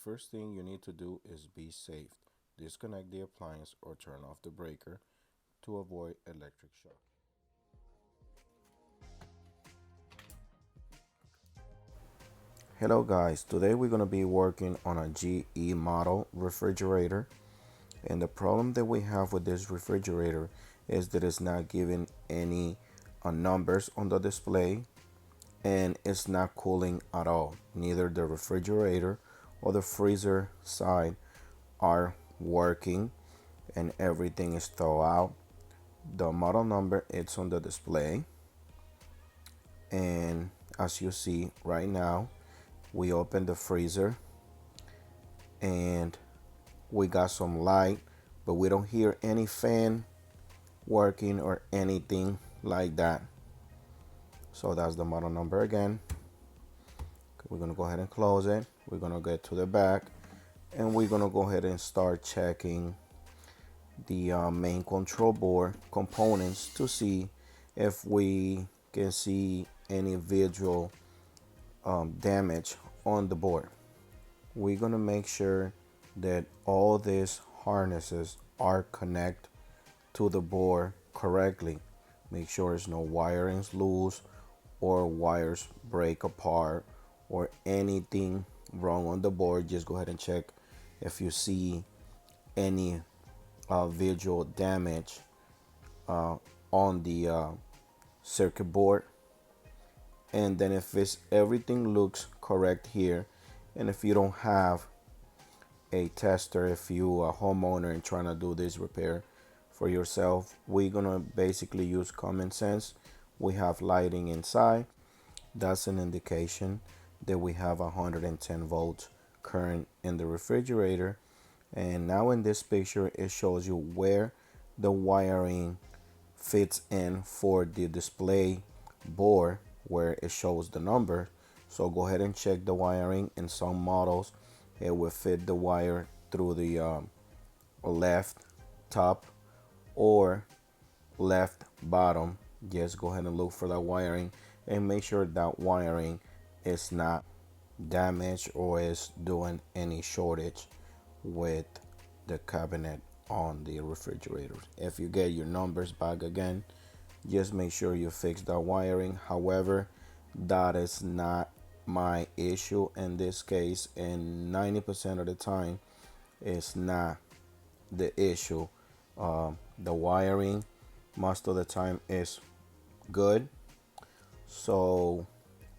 first thing you need to do is be safe. Disconnect the appliance or turn off the breaker to avoid electric shock. Hello guys, today we're going to be working on a GE model refrigerator, and the problem that we have with this refrigerator is that it's not giving any numbers on the display, and it's not cooling at all. Neither the refrigerator or the freezer side are working, and everything is thrown out. The model number is on the display, and as you see right now, we open the freezer and we got some light, but we don't hear any fan working or anything like that. So that's the model number again. We're gonna go ahead and close it. We're gonna get to the back, and we're gonna go ahead and start checking the main control board components to see if we can see any visual damage on the board. We're gonna make sure that all these harnesses are connected to the board correctly. Make sure there's no wirings loose or wires break apart or anything wrong on the board. Just go ahead and check if you see any visual damage on the circuit board. And then if everything looks correct here, and if you don't have a tester, if you are a homeowner and trying to do this repair for yourself, we're gonna basically use common sense. We have lighting inside. That's an indication that we have 110 volts current in the refrigerator. And now in this picture, it shows you where the wiring fits in for the display board, where it shows the number. So go ahead and check the wiring. In some models, it will fit the wire through the left top or left bottom. Just go ahead and look for that wiring and make sure that wiring is not damaged or is doing any shortage with the cabinet on the refrigerator. If you get your numbers back again, just make sure you fix that wiring. However, that is not my issue in this case, and 90% of the time it's not the issue. The wiring most of the time is good, so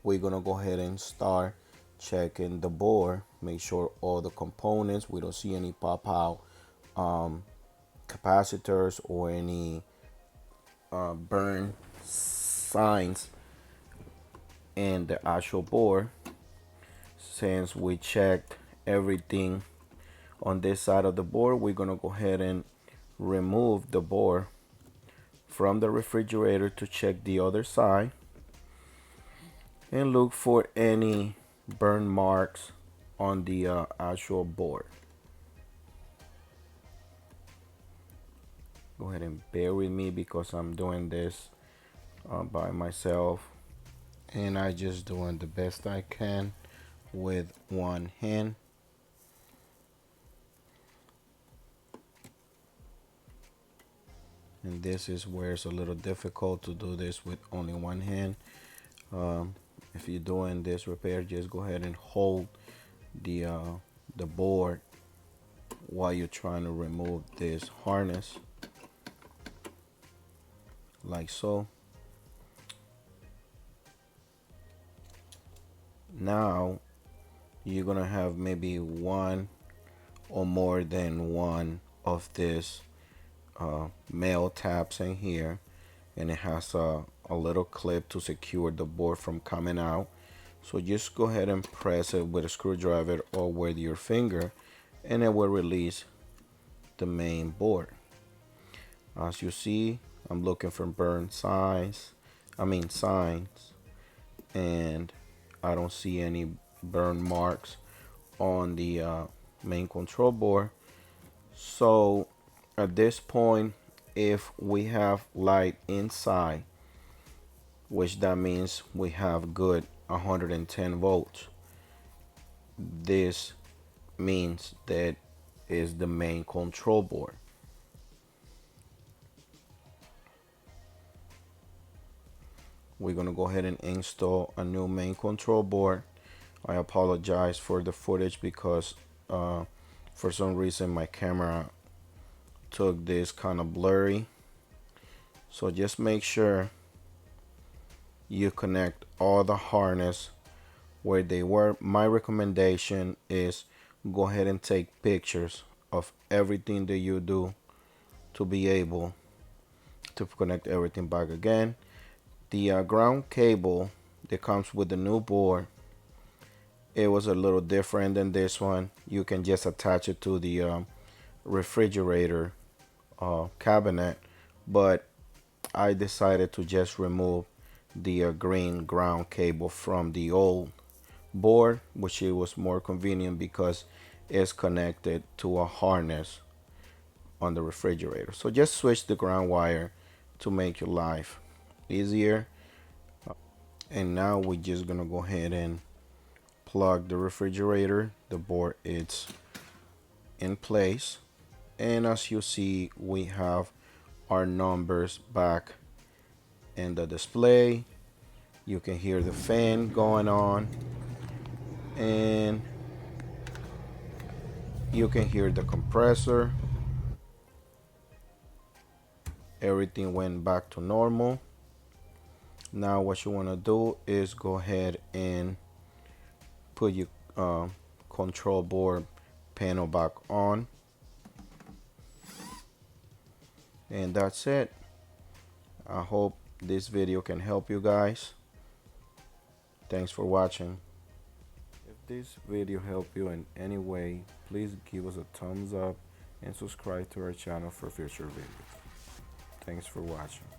we're gonna go ahead and start checking the board. Make sure all the components, we don't see any pop out capacitors or any burn signs in the actual board. Since we checked everything on this side of the board, we're gonna go ahead and remove the board from the refrigerator to check the other side and look for any burn marks on the actual board. Go ahead and bear with me because I'm doing this by myself, and I just doing the best I can with one hand. And this is where it's a little difficult to do this with only one hand. If you're doing this repair, just go ahead and hold the board while you're trying to remove this harness, like so. Now you're gonna have maybe one or more than one of this male tabs in here, and it has a little clip to secure the board from coming out. So just go ahead and press it with a screwdriver or with your finger, and it will release the main board. As you see, I'm looking for burn signs, and I don't see any burn marks on the main control board. So at this point, if we have light inside, which that means we have good 110 volts, this means that is the main control board. We're gonna go ahead and install a new main control board. I apologize for the footage because for some reason my camera took this kind of blurry. So just make sure you connect all the harness where they were. My recommendation is go ahead and take pictures of everything that you do to be able to connect everything back again. The ground cable that comes with the new board, it was a little different than this one. You can just attach it to the refrigerator cabinet, but I decided to just remove the green ground cable from the old board, which it was more convenient because it's connected to a harness on the refrigerator. So just switch the ground wire to make your life easier. And now we're just gonna go ahead and plug the refrigerator. The board is in place, and as you see, we have our numbers back in the display. You can hear the fan going on, and you can hear the compressor. Everything went back to normal. Now what you want to do is go ahead and put your control board panel back on, and that's it. I hope this video can help you guys. Thanks for watching. If this video helped you in any way, please give us a thumbs up and subscribe to our channel for future videos. Thanks for watching.